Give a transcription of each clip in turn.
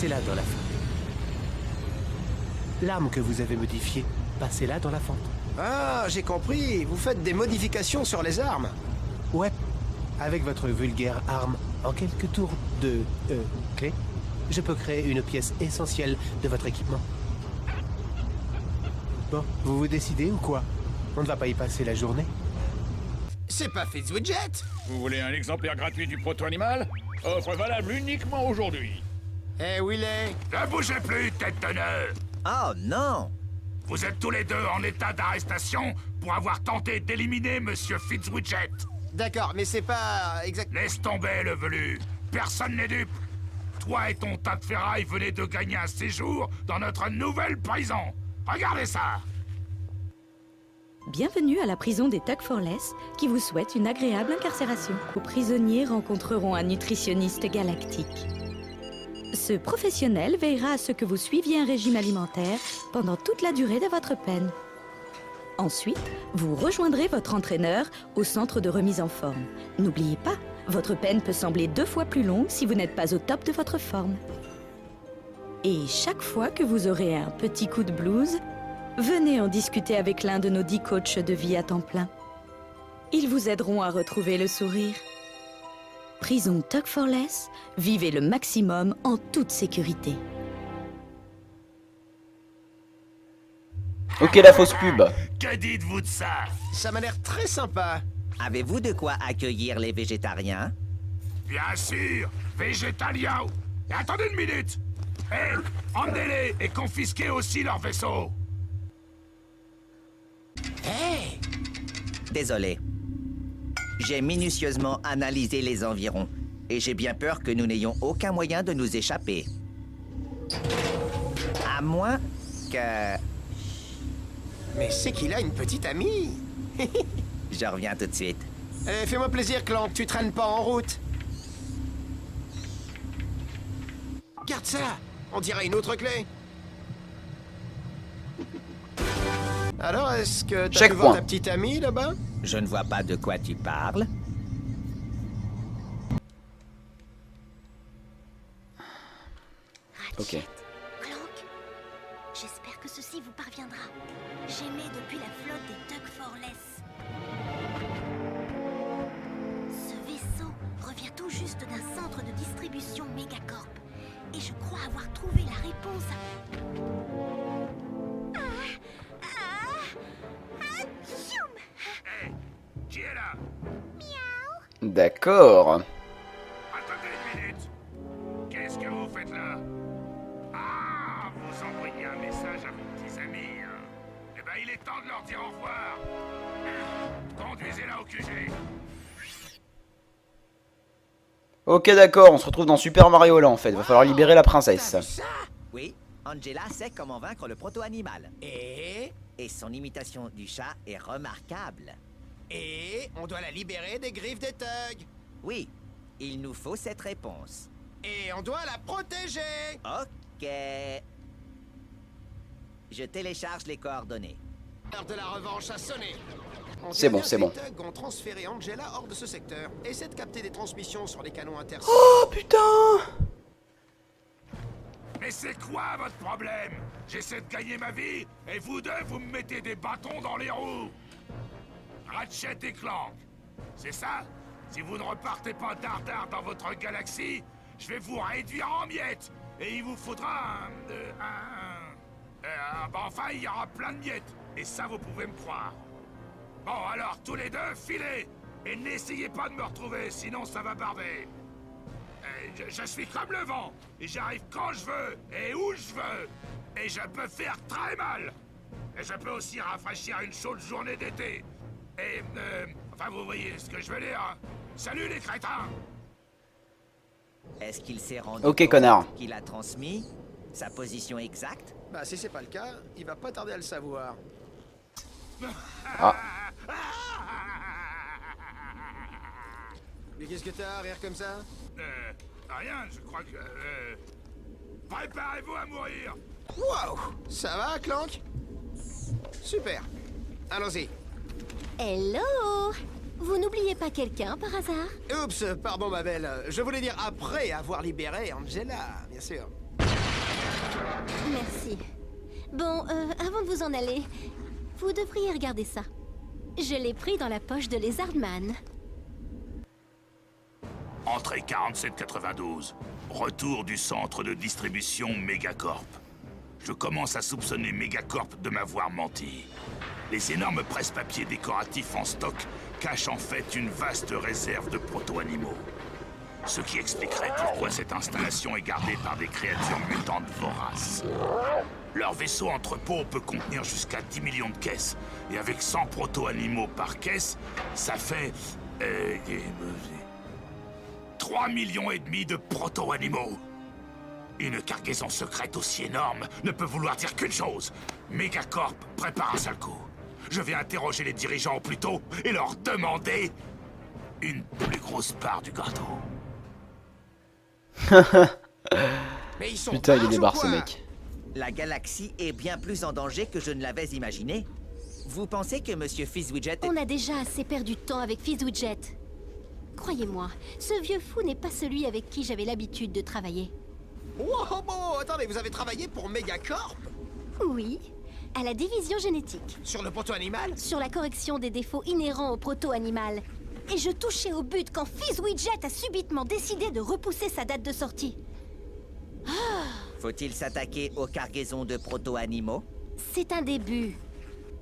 passez-la dans la fente. L'arme que vous avez modifiée, passez-la dans la fente. Ah, j'ai compris. Vous faites des modifications sur les armes. Ouais. Avec votre vulgaire arme, en quelques tours de clé, je peux créer une pièce essentielle de votre équipement. Bon, vous vous décidez ou quoi? On ne va pas y passer la journée. C'est pas Fitzwidget. Vous voulez un exemplaire gratuit du proto-animal? Offre valable uniquement aujourd'hui. Eh, Willet. Ne bougez plus, tête de nœud! Oh non! Vous êtes tous les deux en état d'arrestation pour avoir tenté d'éliminer Monsieur Fitzwidget. D'accord, mais c'est pas exact. Laisse tomber le velu. Personne n'est dupe. Toi et ton tas de ferraille venez de gagner un séjour dans notre nouvelle prison. Regardez ça! Bienvenue à la prison des Tuck for Less, qui vous souhaite une agréable incarcération. Vos prisonniers rencontreront un nutritionniste galactique. Ce professionnel veillera à ce que vous suiviez un régime alimentaire pendant toute la durée de votre peine. Ensuite, vous rejoindrez votre entraîneur au centre de remise en forme. N'oubliez pas, votre peine peut sembler 2 fois plus longue si vous n'êtes pas au top de votre forme. Et chaque fois que vous aurez un petit coup de blues, venez en discuter avec l'un de nos 10 coachs de vie à temps plein. Ils vous aideront à retrouver le sourire. Prison Tuck for Less, vivez le maximum en toute sécurité. Ok, la fausse pub. Que dites-vous de ça? Ça m'a l'air très sympa. Avez-vous de quoi accueillir les végétariens? Bien sûr, végétalien. Et attendez une minute. Hé, emmenez-les et confisquez aussi leur vaisseau. Hey. Désolé. J'ai minutieusement analysé les environs, et j'ai bien peur que nous n'ayons aucun moyen de nous échapper. À moins que... Mais c'est qu'il a une petite amie. Je reviens tout de suite. Fais-moi plaisir, Clank, tu traînes pas en route. Garde ça. On dirait une autre clé. Alors, est-ce que t'as pu voir ta petite amie, là-bas? Je ne vois pas de quoi tu parles. Ok. Clank, j'espère que ceci vous parviendra. J'émets depuis la flotte des Tuck for Less. Ce vaisseau revient tout juste d'un centre de distribution Megacorp. Et je crois avoir trouvé la réponse Hé, qui est là? D'accord. Attendez une minute. Qu'est-ce que vous faites là? Ah, vous envoyez un message à vos petits amis. Eh ben, il est temps de leur dire au revoir. Conduisez-la au QG. Ok, d'accord, on se retrouve dans Super Mario là en fait. Va falloir libérer la princesse. Oui, Angela sait comment vaincre le proto-animal. Et son imitation du chat est remarquable. on doit la libérer des griffes des thugs. Oui, il nous faut cette réponse. Et on doit la protéger. Ok. Je télécharge les coordonnées. L'heure de la revanche a sonné. C'est bon, c'est bon. Les thugs ont transféré Angela hors de ce secteur. Essaie de capter des transmissions sur les canons intercités. Oh putain! Mais c'est quoi votre problème? J'essaie de gagner ma vie, et vous deux, vous me mettez des bâtons dans les roues. Ratchet et Clank, c'est ça? Si vous ne repartez pas dardard dans votre galaxie, je vais vous réduire en miettes, et il vous faudra enfin, il y aura plein de miettes, et ça, vous pouvez me croire. Bon, alors, tous les deux, filez, et n'essayez pas de me retrouver, sinon ça va barder. Je suis comme le vent, et j'arrive quand je veux, et où je veux, et je peux faire très mal. Et je peux aussi rafraîchir une chaude journée d'été. Et, enfin, vous voyez ce que je veux dire. Hein. Salut les crétins! Est-ce qu'il s'est rendu Ok, compte connard. qu'il a transmis sa position exacte? Bah si c'est pas le cas, il va pas tarder à le savoir. Ah. Mais qu'est-ce que t'as à rire comme ça? Rien, je crois que... Préparez-vous à mourir! Wow! Ça va, Clank? Super. Allons-y. Hello! Vous n'oubliez pas quelqu'un par hasard? Oups, pardon ma belle. Je voulais dire après avoir libéré Angela, bien sûr. Merci. Bon, avant de vous en aller, vous devriez regarder ça. Je l'ai pris dans la poche de Lézardman. Entrée 4792. Retour du centre de distribution Megacorp. Je commence à soupçonner Megacorp de m'avoir menti. Les énormes presse-papiers décoratifs en stock cachent en fait une vaste réserve de proto-animaux. Ce qui expliquerait pourquoi cette installation est gardée par des créatures mutantes voraces. Leur vaisseau entrepôt peut contenir jusqu'à 10 millions de caisses. Et avec 100 proto-animaux par caisse, ça fait... 3 millions et demi de proto-animaux. Une cargaison secrète aussi énorme ne peut vouloir dire qu'une chose. Megacorp prépare un sale coup. Je vais interroger les dirigeants au plus tôt et leur demander une plus grosse part du gâteau. Mais ils sont Putain, il est barges ou débarre ce quoi? mec. La galaxie est bien plus en danger que je ne l'avais imaginé. Vous pensez que Monsieur Fizzwidget... On a déjà assez perdu de temps avec Fizzwidget. Croyez-moi, ce vieux fou n'est pas celui avec qui j'avais l'habitude de travailler. Wow, bon, attendez, vous avez travaillé pour Megacorp? Oui, à la division génétique, Sur le proto-animal? sur la correction des défauts inhérents au proto-animal. Et je touchais au but quand Fizzwidget a subitement décidé de repousser sa date de sortie. Faut-il s'attaquer aux cargaisons de proto-animaux? C'est un début.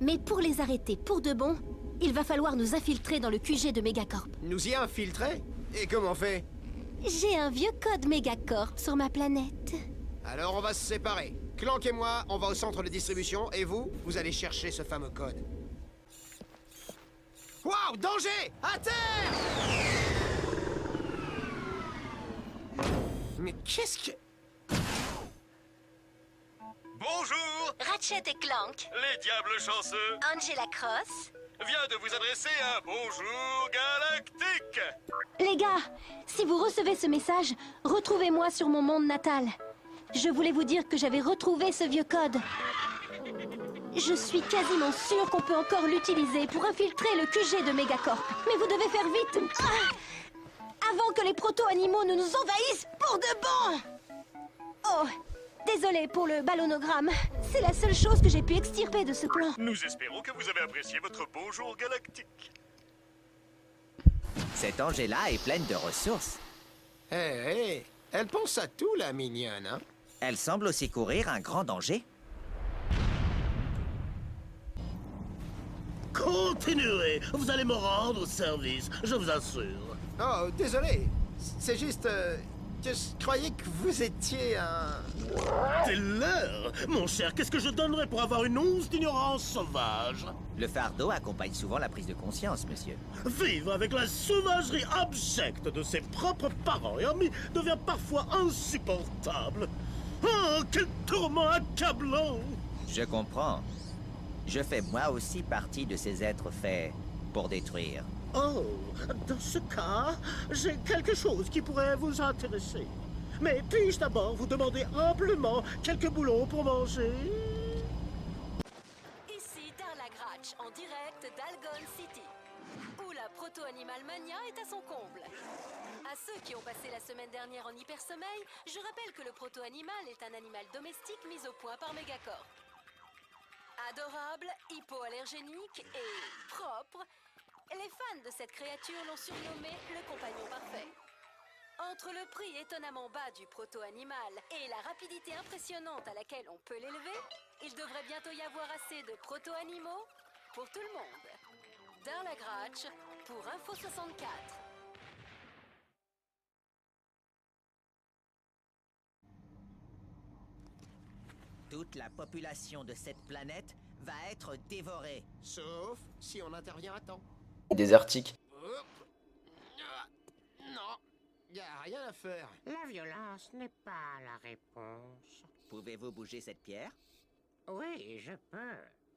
Mais pour les arrêter pour de bon, il va falloir nous infiltrer dans le QG de Megacorp. Nous y infiltrer? Et comment on fait? J'ai un vieux code Megacorp sur ma planète. Alors on va se séparer. Clank et moi, on va au centre de distribution, et vous, vous allez chercher ce fameux code. Waouh, danger! À terre! Mais qu'est-ce que... Bonjour, Ratchet et Clank, les diables chanceux. Angela Cross. Vient de vous adresser un bonjour galactique. Les gars, si vous recevez ce message, retrouvez-moi sur mon monde natal. Je voulais vous dire que j'avais retrouvé ce vieux code. Je suis quasiment sûre qu'on peut encore l'utiliser pour infiltrer le QG de Megacorp. Mais vous devez faire vite. Avant que les proto-animaux ne nous envahissent pour de bon. Oh, désolé pour le ballonogramme. C'est la seule chose que j'ai pu extirper de ce plan. Nous espérons que vous avez apprécié votre bonjour galactique. Cette Angela est pleine de ressources. Hé, elle pense à tout, la mignonne, hein? Elle semble aussi courir un grand danger. Continuez, vous allez me rendre service, je vous assure. Oh, désolé. C'est juste... que je croyais que vous étiez un... C'est l'heure. Mon cher, qu'est-ce que je donnerais pour avoir une once d'ignorance sauvage? Le fardeau accompagne souvent la prise de conscience, monsieur. Vivre avec la sauvagerie abjecte de ses propres parents et amis devient parfois insupportable. Oh, quel tourment accablant! Je comprends. Je fais moi aussi partie de ces êtres faits pour détruire. Oh, dans ce cas, j'ai quelque chose qui pourrait vous intéresser. Mais puis-je d'abord vous demander humblement quelques boulons pour manger? Ici Darla Gratch, en direct d'Algon City, où la proto-animal mania est à son comble. À ceux qui ont passé la semaine dernière en hypersommeil, je rappelle que le proto-animal est un animal domestique mis au point par Megacorp. Adorable, hypoallergénique et propre, les fans de cette créature l'ont surnommé le compagnon parfait. Entre le prix étonnamment bas du proto-animal et la rapidité impressionnante à laquelle on peut l'élever, il devrait bientôt y avoir assez de proto-animaux pour tout le monde. Darla Gratch pour Info 64. Toute la population de cette planète va être dévorée. Sauf si on intervient à temps. Désertique. Hop. Ah, non, y a rien à faire. La violence n'est pas la réponse. Pouvez-vous bouger cette pierre? Oui, je peux.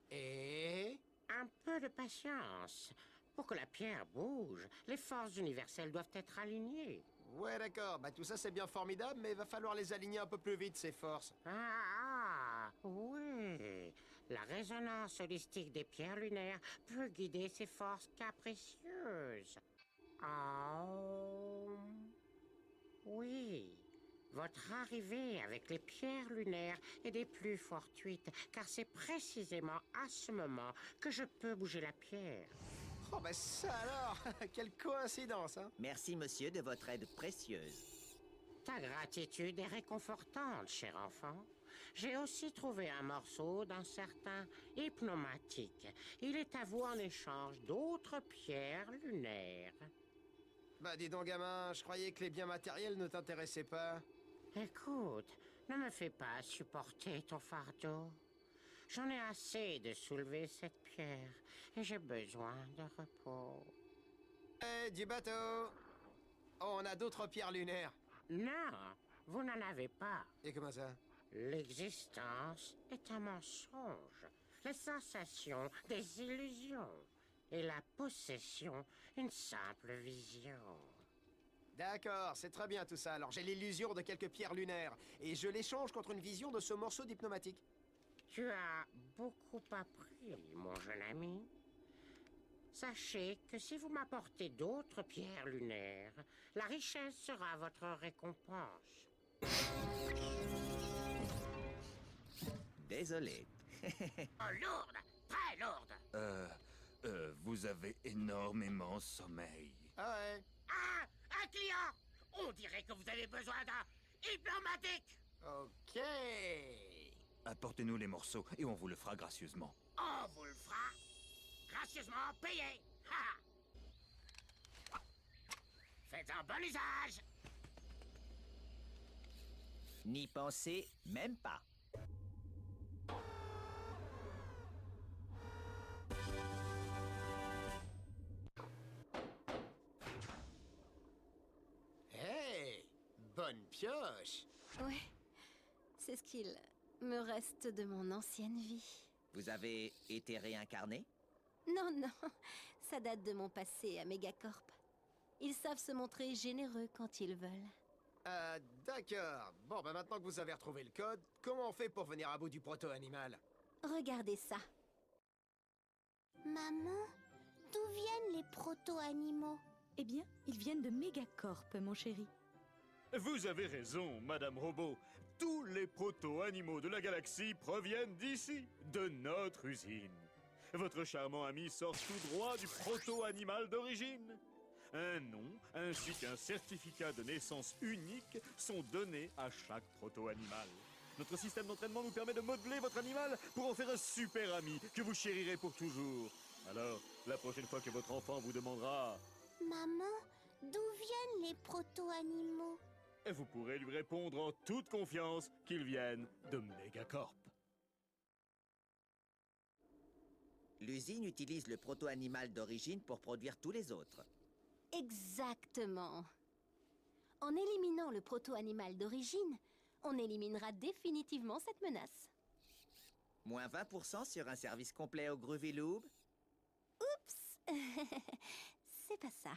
Et... Un peu de patience. Pour que la pierre bouge, les forces universelles doivent être alignées. Ouais, d'accord, bah tout ça c'est bien formidable, mais il va falloir les aligner un peu plus vite, ces forces. Oui. La résonance holistique des pierres lunaires peut guider ces forces capricieuses. Oh. Oui. Votre arrivée avec les pierres lunaires est des plus fortuites, car c'est précisément à ce moment que je peux bouger la pierre. Oh, bah ça alors! Quelle coïncidence, hein? Merci, monsieur, de votre aide précieuse. Ta gratitude est réconfortante, cher enfant. J'ai aussi trouvé un morceau d'un certain hypnomatique. Il est à vous en échange d'autres pierres lunaires. Bah dis donc, gamin, je croyais que les biens matériels ne t'intéressaient pas. Écoute, ne me fais pas supporter ton fardeau. J'en ai assez de soulever cette pierre et j'ai besoin de repos. Eh, du bateau! Oh, on a d'autres pierres lunaires. Non, vous n'en avez pas. Et comment ça? L'existence est un mensonge, les sensations des illusions et la possession une simple vision. D'accord, c'est très bien tout ça. Alors j'ai l'illusion de quelques pierres lunaires et je l'échange contre une vision de ce morceau d'hypnomatique. Tu as beaucoup appris, mon jeune ami. Sachez que si vous m'apportez d'autres pierres lunaires, la richesse sera votre récompense. Désolé. Oh, lourde, très lourde. Vous avez énormément sommeil. Ah ouais? Ah, un client! On dirait que vous avez besoin d'un hypnomatique. Ok. Apportez-nous les morceaux et on vous le fera gracieusement. On vous le fera gracieusement payé. Ha! Faites-en bon usage. N'y pensez même pas. Hey, bonne pioche. Ouais, c'est ce qu'il me reste de mon ancienne vie. Vous avez été réincarné? Non, non, ça date de mon passé à Megacorp. Ils savent se montrer généreux quand ils veulent. D'accord. Bon, bah maintenant que vous avez retrouvé le code, comment on fait pour venir à bout du proto-animal? Regardez ça. Maman, d'où viennent les proto-animaux? Eh bien, ils viennent de Megacorp, mon chéri. Vous avez raison, Madame Robot. Tous les proto-animaux de la galaxie proviennent d'ici, de notre usine. Votre charmant ami sort tout droit du proto-animal d'origine. Un nom ainsi qu'un certificat de naissance unique sont donnés à chaque proto-animal. Notre système d'entraînement nous permet de modeler votre animal pour en faire un super ami que vous chérirez pour toujours. Alors, la prochaine fois que votre enfant vous demandera Maman, d'où viennent les proto-animaux? vous pourrez lui répondre en toute confiance qu'ils viennent de Megacorp. L'usine utilise le proto-animal d'origine pour produire tous les autres. Exactement. En éliminant le proto-animal d'origine, on éliminera définitivement cette menace. Moins 20% sur un service complet au Groovy Loob? Oups. C'est pas ça.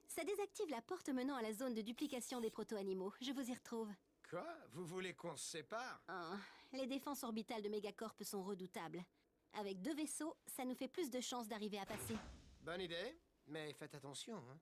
Ça désactive la porte menant à la zone de duplication des proto-animaux. Je vous y retrouve. Quoi? Vous voulez qu'on se sépare? Les défenses orbitales de Megacorp sont redoutables. Avec 2 vaisseaux, ça nous fait plus de chances d'arriver à passer. Bonne idée, mais faites attention, hein.